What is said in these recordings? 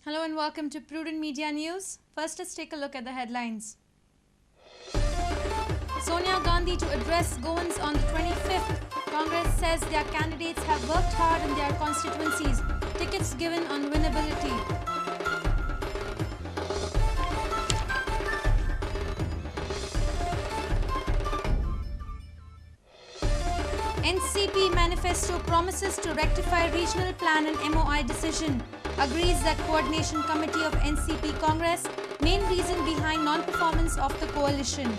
Hello and welcome to Prudent Media News. First, let's take a look at the headlines. Sonia Gandhi to address Goans on the 25th. Congress says their candidates have worked hard in their constituencies. Tickets given on winnability. NCP manifesto promises to rectify regional plan and MOI decision. Agrees that coordination committee of NCP Congress main reason behind non-performance of the coalition.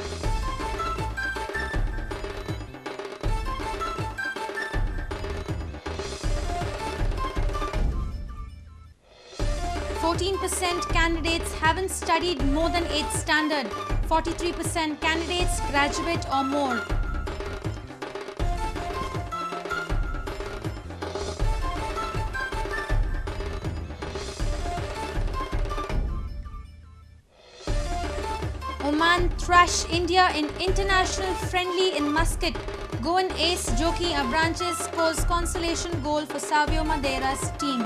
%, candidates haven't studied more than 8th standard. 43% candidates graduate or more. Oman thrash India in international friendly in Muscat. Goan ace Joki Abranches scores consolation goal for Savio Madeira's team.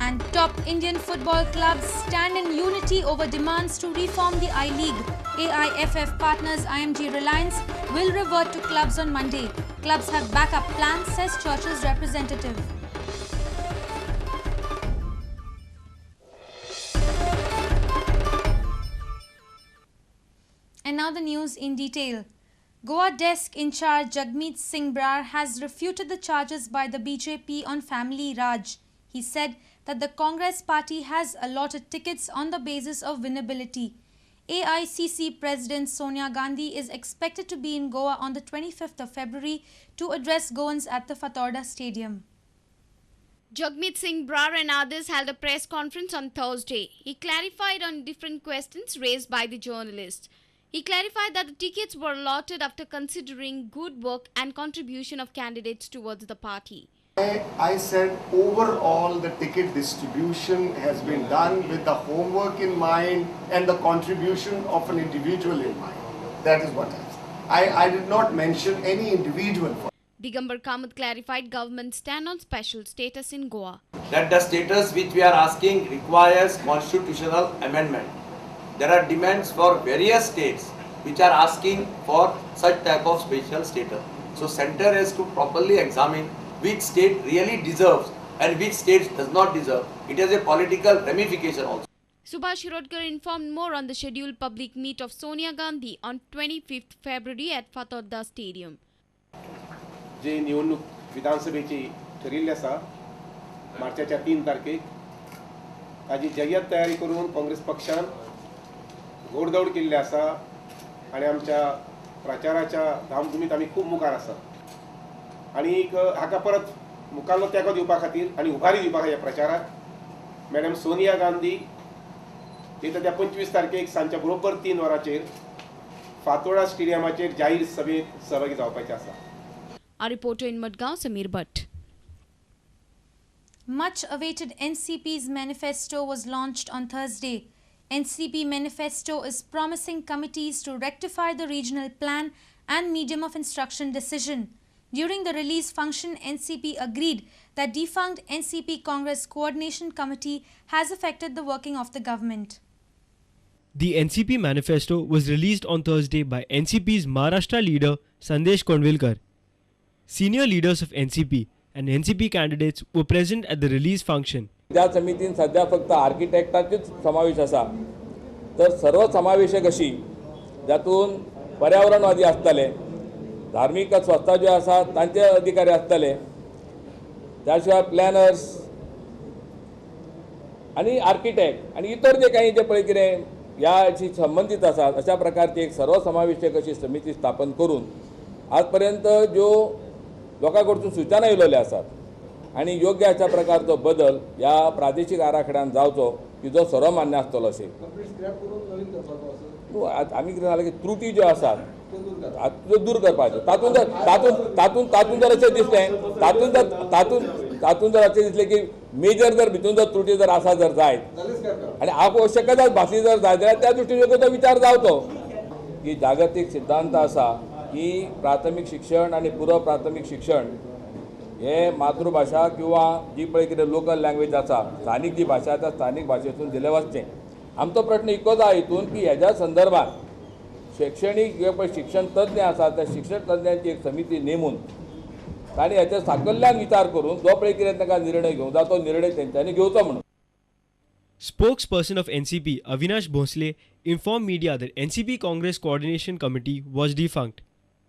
And top Indian football clubs stand in unity over demands to reform the I-League. AIFF partners IMG Reliance will revert to clubs on Monday. Clubs have backup plans, says Churchill's representative. And now the news in detail. Goa desk in charge Jagmeet Singh Brar has refuted the charges by the BJP on family Raj. He said that the Congress party has allotted tickets on the basis of winnability. AICC President Sonia Gandhi is expected to be in Goa on the 25th of February to address Goans at the Fatorda Stadium. Jagmeet Singh Brar and others held a press conference on Thursday. He clarified on different questions raised by the journalists. He clarified that the tickets were allotted after considering good work and contribution of candidates towards the party. I said overall the ticket distribution has been done with the homework in mind and the contribution of an individual in mind. That is what I said. I did not mention any individual. Digambar Kamath clarified government's stand on special status in Goa. That the status which we are asking requires constitutional amendment. There are demands for various states which are asking for such type of special status. So center has to properly examine which state really deserves and which state does not deserve. It has a political ramification also. Subhash Shirodkar informed more on the scheduled public meet of Sonia Gandhi on 25th February at Fatorda Stadium. जे निवडणूक विधानसभेची ठरिल्ली आसा मार्चाच्या 3 तारखेक ताजी जय्यत तयारी करून काँग्रेस पक्षान घोडदौड केल्ली आसा आणि आमच्या प्रचाराच्या धामधुमीत आमी खूब मुखार आसा आणि हाका परत मुखारलो तेंको दिवपा खातीर आनी उभारी दिवपा खातीर प्रचाराक मॅडम सोनिया गांधी येता त्या 25 तारखेक सांजच्या बरोबर 3 वरांचेर फातोर्डा स्टेडियमाचेर जाहीर सभेत सहभागी जावपाचें आसा. Our reporter in Madgaon, Samir Bhatt. Much awaited NCP's manifesto was launched on Thursday. NCP manifesto is promising committees to rectify the regional plan and medium of instruction decision. During the release function, NCP agreed that defunct NCP Congress Coordination Committee has affected the working of the government. The NCP manifesto was released on Thursday by NCP's Maharashtra leader Sandesh Konvilkar. Senior leaders of NCP and NCP candidates were present at the release function. त्या समितीन सध्या फक्त आर्किटेक्टाचेच समावेश आसा तर सर्व समावेशक अशी जातून पर्यावरणवादी आसतले धार्मिक संस्था ज्यो आसा तांचे अधिकारी आसतले त्या शिवाय प्लॅनर्स आणि आर्किटेक्ट आणि इतर जे काही जे पळय कितें याशी संबंधित आसात अशा प्रकारची एक सर्वसमावेशक अशी समिती स्थापन करून आजपर्यंत ज्यो लोकां कडसून सूचना येयल्ल्यो आसात आणि योग्य अशा प्रकारचो बदल या प्रादेशीक आराखड्यान जावचो तिजो सर्वमान्य आसतलो अशें आमी कितें जालें की त्रुटी ज्यो आसात त्यो दूर करपाच्यो तातूंत जर अशें दिसलें तातूंत जर अशें दिसलें की मेजर जर भितून जर त्रुटी जर आसा जर जायत आनी आवश्यकता भासली जर जायत जाल्यार त्या दृश्टीन तो विचार जावचो की जागतीक सिद्धांत आसा की प्राथमीक शिक्षण आनी पुरो प्राथमीक शिक्षण हे मातृभाषा किंवा जी पळय कितें लोकल लँग्वेज आसा स्थानीक जी भाशा त्या स्थानीक भाशेतून दिलें वचचें. आमचो प्रश्न इतकोच आसा हितून की हेज्या संदर्भात शैक्षणीक जे पळय शिक्षण तज्ञ आसा त्या शिक्षण तज्ञांची एक समिती नेमून तांणी हेच्या साकल्ल्यान विचार करून जो पळय कितें तांकां निर्णय घेवंक जाय तो निर्णय तेंच्यांनी घेवचो म्हणून. Spokesperson of NCP Avinash Bhosle informed media that NCP Congress Coordination Committee was defunct.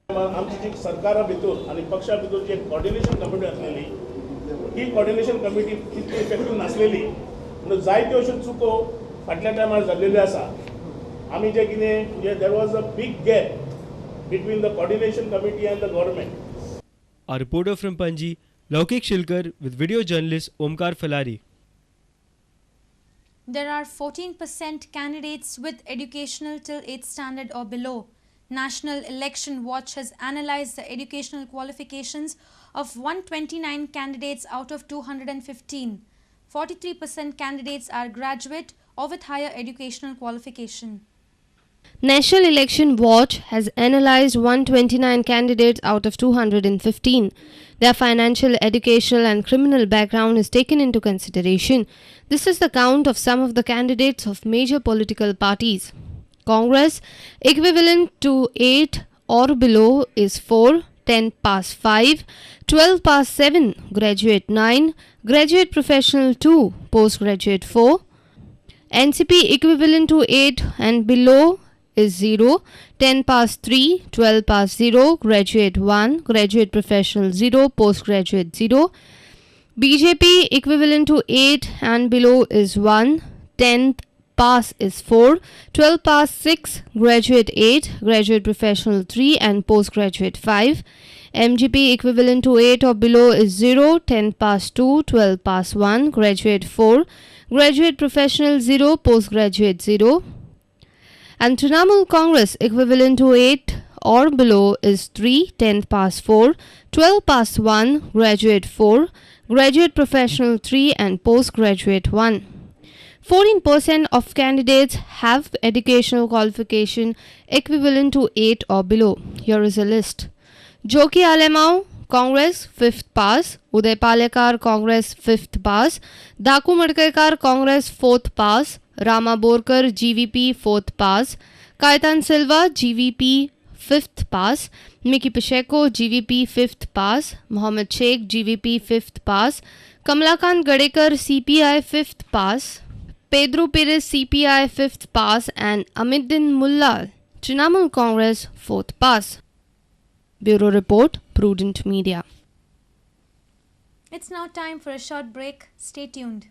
आमची जी सरकारा भितर आणि पक्षा भितर जी कोऑर्डिनेशन कमिटी आसलेली ही कोऑर्डिनेशन कमिटी तितकी इफेक्टिव्ह नासलेली म्हणून जायत्यो अश्यो चुको फाटल्या टायमार जाल्लेल्यो आसा. आमी जे कितें there was a big gap between the coordination committee and the government. Our reporter from Panji, Laukik Shilkar, with video journalist Omkar Falari. There are 14% candidates with educational till 8th standard or below. National Election Watch has analyzed the educational qualifications of 129 candidates out of 215. 43% candidates are graduate or with higher educational qualification. National Election Watch has analyzed 129 candidates out of 215. Their financial, educational and criminal background is taken into consideration. This is the count of some of the candidates of major political parties. Congress, equivalent to 8 or below is 4, 10 past 5, 12 past 7, graduate 9, graduate professional 2, postgraduate 4. NCP equivalent to 8 and below is 0, 10 past 3, 12 past 0, graduate 1, graduate professional 0, postgraduate 0. BJP equivalent to 8 and below is 1, 10 pass is 4, 12 past 6, graduate 8, graduate professional 3 and postgraduate 5. MGP equivalent to 8 or below is 0, 10 past 2, 12 past 1, graduate 4, graduate professional 0, postgraduate 0. And Trinamool Congress equivalent to 8 or below is 3, 10 past 4, 12 past 1, graduate 4, graduate professional 3 and postgraduate 1. 14% of candidates have educational qualification equivalent to 8 or below. Here is a list. Joki Alemao, Congress 5th pass, Uday Palekar, Congress 5th pass, Daku Madkekar, Congress 4th pass, Rama Borkar, GVP 4th pass, Kaitan Silva, GVP 5th pass, Miki Pacheco, GVP 5th pass, Mohammed Sheikh, GVP 5th pass, Kamalakan Gadekar, CPI 5th pass, Pedro Perez, CPI 5th pass and Amiddin Mullah, Trinamool Congress 4th pass. Bureau Report, Prudent Media. It's now time for a short break. Stay tuned.